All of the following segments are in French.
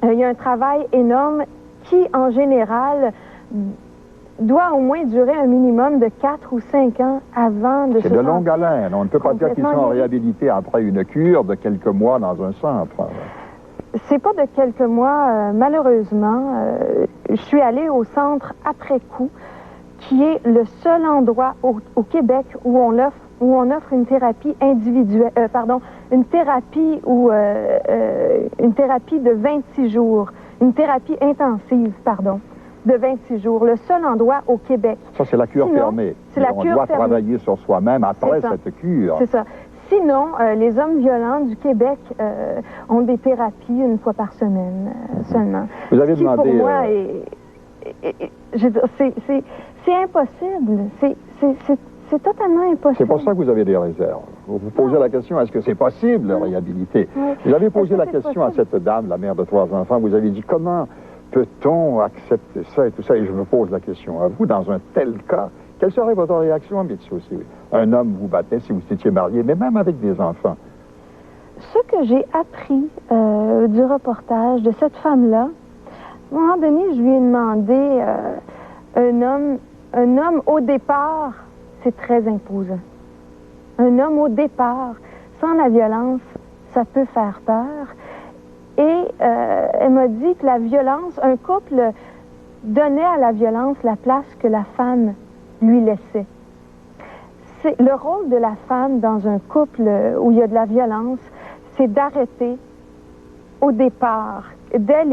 il y a un travail énorme qui, en général, doit au moins durer un minimum de 4 ou 5 ans avant de se C'est de longue haleine. On ne peut pas dire qu'ils sont en réhabilité après une cure de quelques mois dans un centre. C'est pas de quelques mois, malheureusement. Je suis allée au centre après coup, qui est le seul endroit au Québec où on offre une thérapie individuelle, une thérapie de 26 jours, une thérapie intensive, de 26 jours. Le seul endroit au Québec. Ça, c'est la cure fermée. On doit travailler sur soi-même après cette cure. C'est ça. Sinon, les hommes violents du Québec ont des thérapies une fois par semaine seulement. Vous avez demandé... Pour moi, c'est impossible. C'est totalement impossible. C'est pour ça que vous avez des réserves. Vous vous posez la question, est-ce que c'est possible de réhabiliter? Oui. Vous avez posé la question à cette dame, la mère de 3 enfants, vous avez dit comment peut-on accepter ça et tout ça? Et je me pose la question à vous, dans un tel cas, quelle serait votre réaction, Mitsu aussi? Un homme vous battait si vous étiez marié, mais même avec des enfants. Ce que j'ai appris du reportage de cette femme-là, à un moment donné, je lui ai demandé, un homme au départ, c'est très imposant. Un homme au départ, sans la violence, ça peut faire peur. Et elle m'a dit que la violence, un couple donnait à la violence la place que la femme lui laissait. C'est le rôle de la femme dans un couple où il y a de la violence, c'est d'arrêter au départ, dès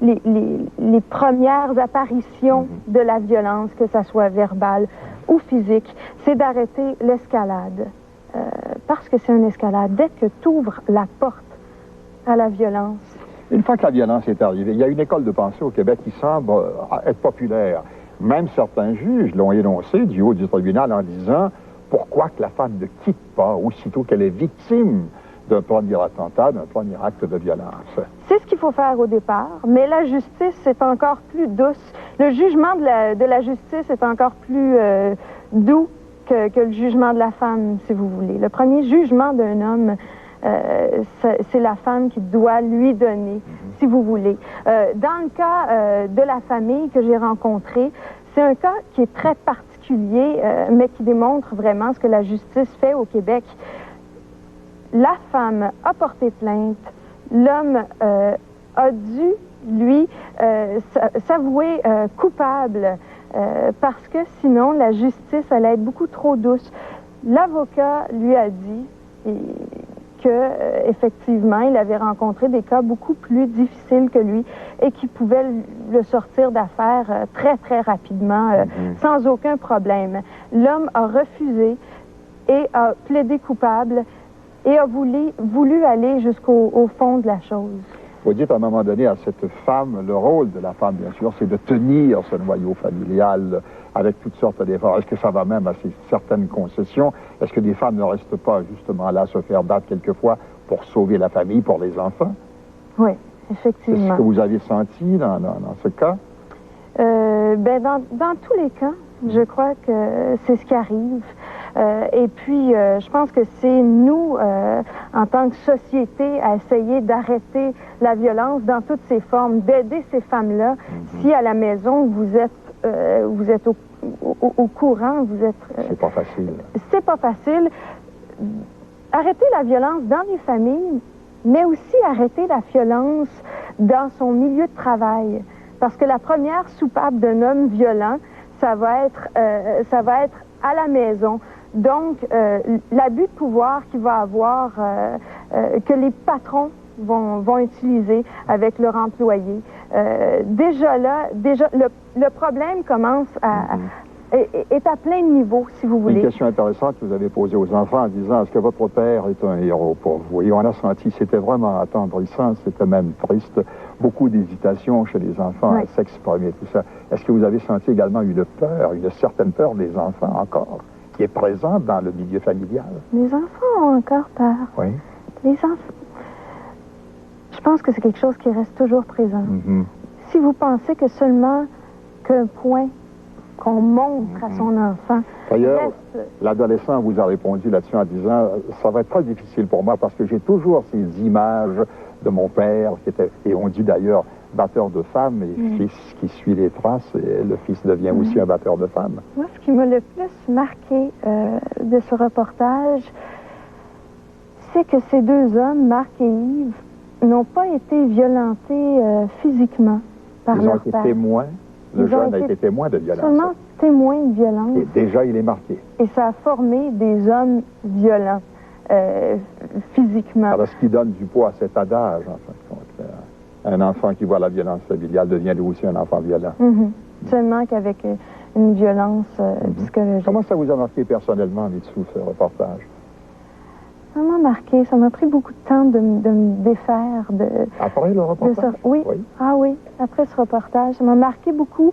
les premières apparitions de la violence, que ça soit verbale ou physique, c'est d'arrêter l'escalade. Parce que c'est une escalade. Dès que tu ouvres la porte à la violence. Une fois que la violence est arrivée, il y a une école de pensée au Québec qui semble être populaire. Même certains juges l'ont énoncé du haut du tribunal en disant pourquoi que la femme ne quitte pas aussitôt qu'elle est victime d'un premier attentat, d'un premier acte de violence. C'est ce qu'il faut faire au départ, mais la justice est encore plus douce. Le jugement de la justice est encore plus doux que le jugement de la femme, si vous voulez. Le premier jugement d'un homme, c'est la femme qui doit lui donner, si vous voulez. Dans le cas de la famille que j'ai rencontrée, c'est un cas qui est très particulier, mais qui démontre vraiment ce que la justice fait au Québec. La femme a porté plainte, l'homme a dû, lui, s'avouer coupable, parce que sinon la justice allait être beaucoup trop douce. L'avocat lui a dit que effectivement, il avait rencontré des cas beaucoup plus difficiles que lui et qui pouvaient le sortir d'affaire très, très rapidement, sans aucun problème. L'homme a refusé et a plaidé coupable et a voulu aller jusqu'au fond de la chose. Vous dites à un moment donné à cette femme, le rôle de la femme, bien sûr, c'est de tenir ce noyau familial avec toutes sortes d'efforts. Est-ce que ça va même à certaines concessions? Est-ce que des femmes ne restent pas justement là à se faire battre quelquefois pour sauver la famille, pour les enfants? Oui, effectivement. C'est ce que vous avez senti dans ce cas? Dans tous les cas, je crois que c'est ce qui arrive. Et puis, je pense que c'est nous, en tant que société, à essayer d'arrêter la violence dans toutes ses formes, d'aider ces femmes-là. Si à la maison, vous êtes au courant, vous êtes... c'est pas facile. C'est pas facile. Arrêter la violence dans les familles, mais aussi arrêter la violence dans son milieu de travail. Parce que la première soupape d'un homme violent, ça va être à la maison. Donc, l'abus de pouvoir qu'il va avoir, que les patrons vont utiliser avec leur employé. Déjà le problème commence est à plein de niveaux, si vous voulez. Une question intéressante que vous avez posée aux enfants en disant, est-ce que votre père est un héros pour vous? Et on a senti, c'était vraiment attendrissant, c'était même triste, beaucoup d'hésitation chez les enfants à s'exprimer, tout ça. Est-ce que vous avez senti également une peur, une certaine peur des enfants encore, qui est présente dans le milieu familial? Les enfants ont encore peur. Oui. Les enfants... Je pense que c'est quelque chose qui reste toujours présent. Si vous pensez que seulement qu'un point qu'on montre à son enfant... D'ailleurs, l'adolescent vous a répondu là-dessus en disant « Ça va être très difficile pour moi parce que j'ai toujours ces images de mon père, et on dit d'ailleurs batteur de femmes et fils qui suit les traces, et le fils devient aussi un batteur de femmes. Moi, ce qui m'a le plus marqué de ce reportage, c'est que ces deux hommes, Marc et Yves, n'ont pas été violentés physiquement par leur père. Ils ont été témoins. Le jeune a été témoin de violence. Seulement témoin de violence. Et déjà, il est marqué. Et ça a formé des hommes violents physiquement. Alors, ce qui donne du poids à cet adage, en fin de compte. Un enfant qui voit la violence familiale devient lui aussi un enfant violent. Seulement qu'avec une violence psychologique. Comment ça vous a marqué personnellement, Mitsou, ce reportage? Ça m'a marqué. Ça m'a pris beaucoup de temps de me défaire. Après le reportage? Oui. Ah oui, après ce reportage. Ça m'a marqué beaucoup.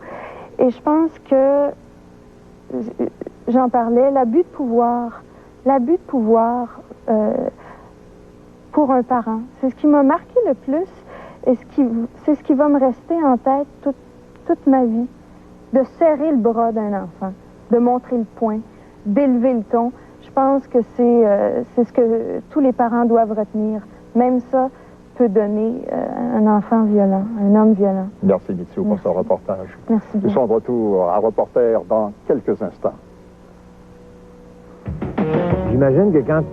Et je pense que, j'en parlais, l'abus de pouvoir pour un parent, c'est ce qui m'a marqué le plus et c'est ce qui va me rester en tête toute ma vie. De serrer le bras d'un enfant, de montrer le poing, d'élever le ton. Je pense que c'est ce que tous les parents doivent retenir. Même ça peut donner un enfant violent, un homme violent. Merci, Mitsou, pour ce reportage. Merci bien. Nous sommes de retour à Reporter dans quelques instants. J'imagine que quand